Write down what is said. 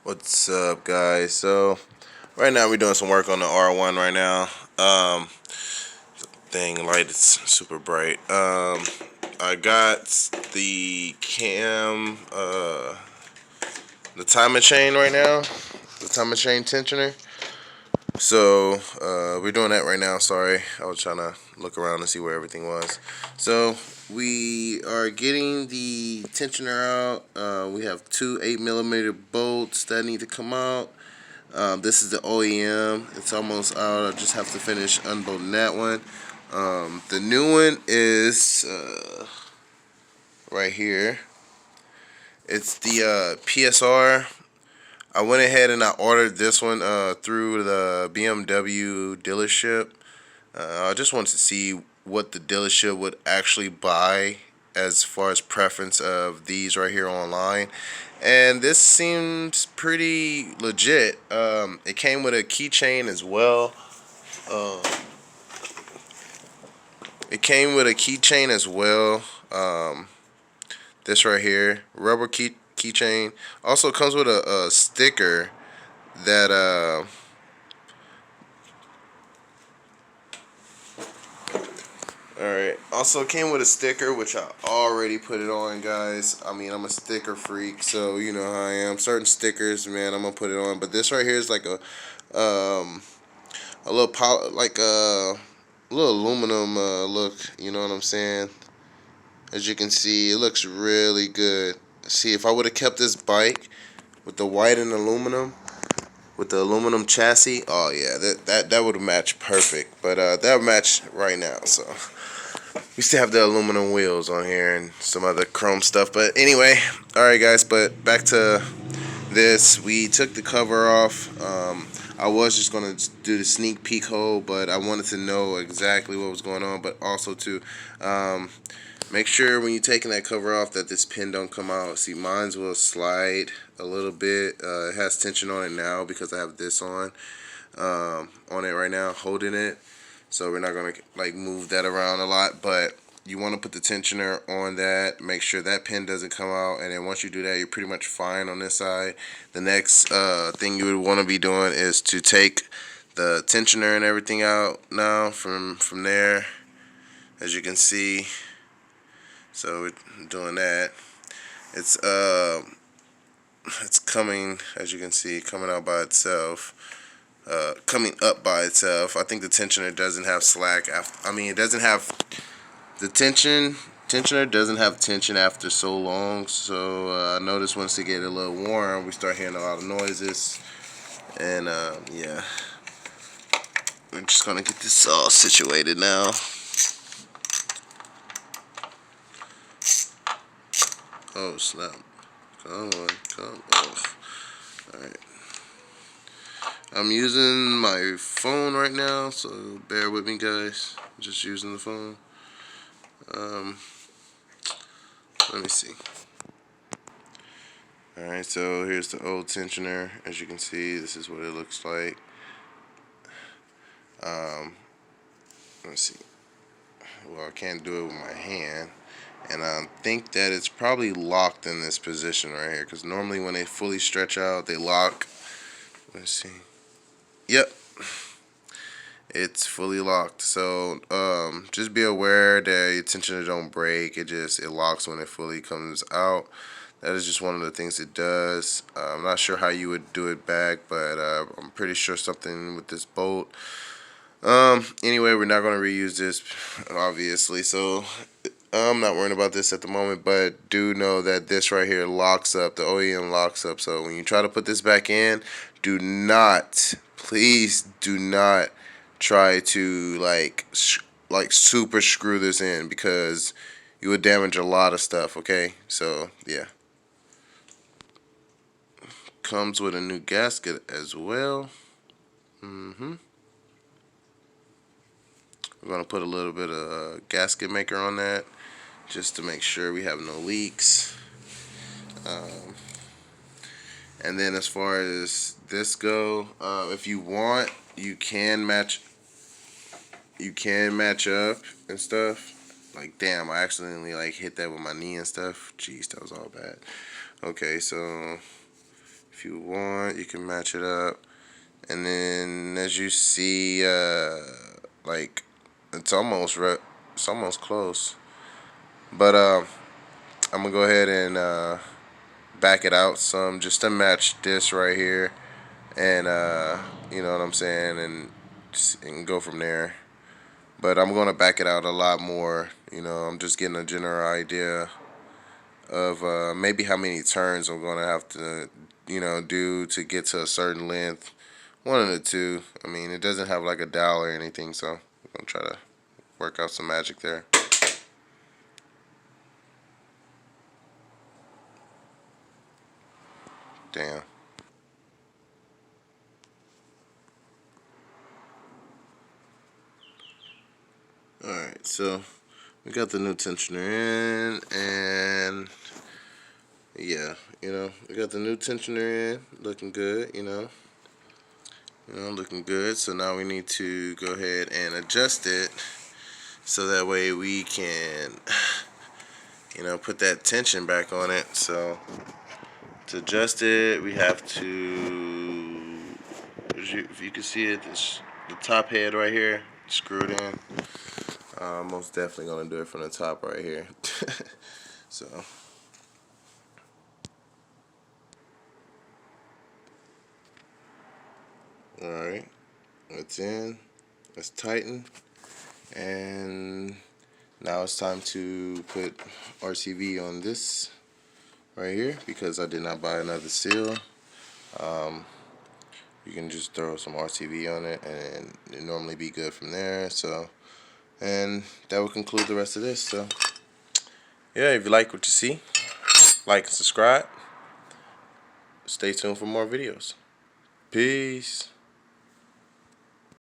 What's up, guys? So right now we're doing some work on the R1 right now. Dang, light is super bright. I got the the timer chain right now, the timer chain tensioner. So we're doing that right now. Sorry, I was trying to look around and see where everything was. So we are getting the tensioner out. We have two 8mm bolts that need to come out. This is the OEM. It's almost out. I just have to finish unbolting that one. The new one is right here. It's the PSR. I went ahead and I ordered this one through the BMW dealership. I just wanted to see what the dealership would actually buy as far as preference of these right here online. And this seems pretty legit. It came with a keychain as well. Um, this right here, rubber keychain. Also comes with a sticker that Alright, also came with a sticker, which I already put it on, guys. I mean, I'm a sticker freak, so you know how I am. Certain stickers, man, I'm gonna put it on. But this right here is like a little little aluminum look. You know what I'm saying? As you can see, it looks really good. See, if I would have kept this bike with the white and aluminum, with the aluminum chassis, oh yeah, that would have matched perfect. But that matched right now, so. We still have the aluminum wheels on here and some other chrome stuff. But anyway, alright guys, but back to this. We took the cover off. I was just going to do the sneak peek hole, but I wanted to know exactly what was going on. But also to make sure when you're taking that cover off that this pin don't come out. See, mine will slide a little bit. It has tension on it now because I have this on it right now, holding it. So we're not going to like move that around a lot, but you want to put the tensioner on that, make sure that pin doesn't come out, and then once you do that, you're pretty much fine on this side. The next thing you would want to be doing is to take the tensioner and everything out now from there, as you can see. So we're doing that. It's coming, as you can see, coming out by itself. Coming up by itself. I think the tensioner doesn't have slack after. I mean, it doesn't have the tensioner doesn't have tension after so long. So I noticed once it get a little warm, we start hearing a lot of noises. And yeah, we're just gonna get this all situated now. Oh snap! Come on, come on. All right. I'm using my phone right now, so bear with me, guys. I'm just using the phone. Let me see. Alright, so here's the old tensioner. As you can see, this is what it looks like. Let's see. Well, I can't do it with my hand. And I think that it's probably locked in this position right here, because normally when they fully stretch out, they lock. Let's see. Yep. It's fully locked. So just be aware that your tensioner don't break. It locks when it fully comes out. That is just one of the things it does. I'm not sure how you would do it back, but I'm pretty sure something with this bolt. Anyway, we're not going to reuse this, obviously. So I'm not worrying about this at the moment, but do know that this right here locks up. The OEM locks up. So when you try to put this back in, do not, please do not try to like super screw this in, because you would damage a lot of stuff. Okay, so yeah, comes with a new gasket as well. We're gonna put a little bit of gasket maker on that just to make sure we have no leaks. And then as far as this go, if you want, you can match up and stuff. Like, damn, I accidentally like hit that with my knee and stuff. Jeez, that was all bad. Okay, so If you want, you can match it up. And then as you see, like it's almost close. But I'm gonna go ahead and back it out some just to match this right here, and you know what I'm saying, and go from there. But I'm gonna back it out a lot more. You know, I'm just getting a general idea of maybe how many turns I'm gonna have to, you know, do to get to a certain length. One of the two. I mean, it doesn't have like a dial or anything, so I'm gonna try to work out some magic there. Damn. Alright, so we got the new tensioner in, and yeah, you know, we got the new tensioner in, looking good, looking good. So now we need to go ahead and adjust it so that way we can, you know, put that tension back on it. So to adjust it, we have to, if you can see it, the top head right here, screwed in. Most definitely gonna do it from the top right here. So alright, it's in, it's tightened, and now it's time to put RCV on this right here because I did not buy another seal. You can just throw some RCV on it and it normally be good from there. So, and that will conclude the rest of this. So yeah, if you like what you see, like and subscribe. Stay tuned for more videos. Peace.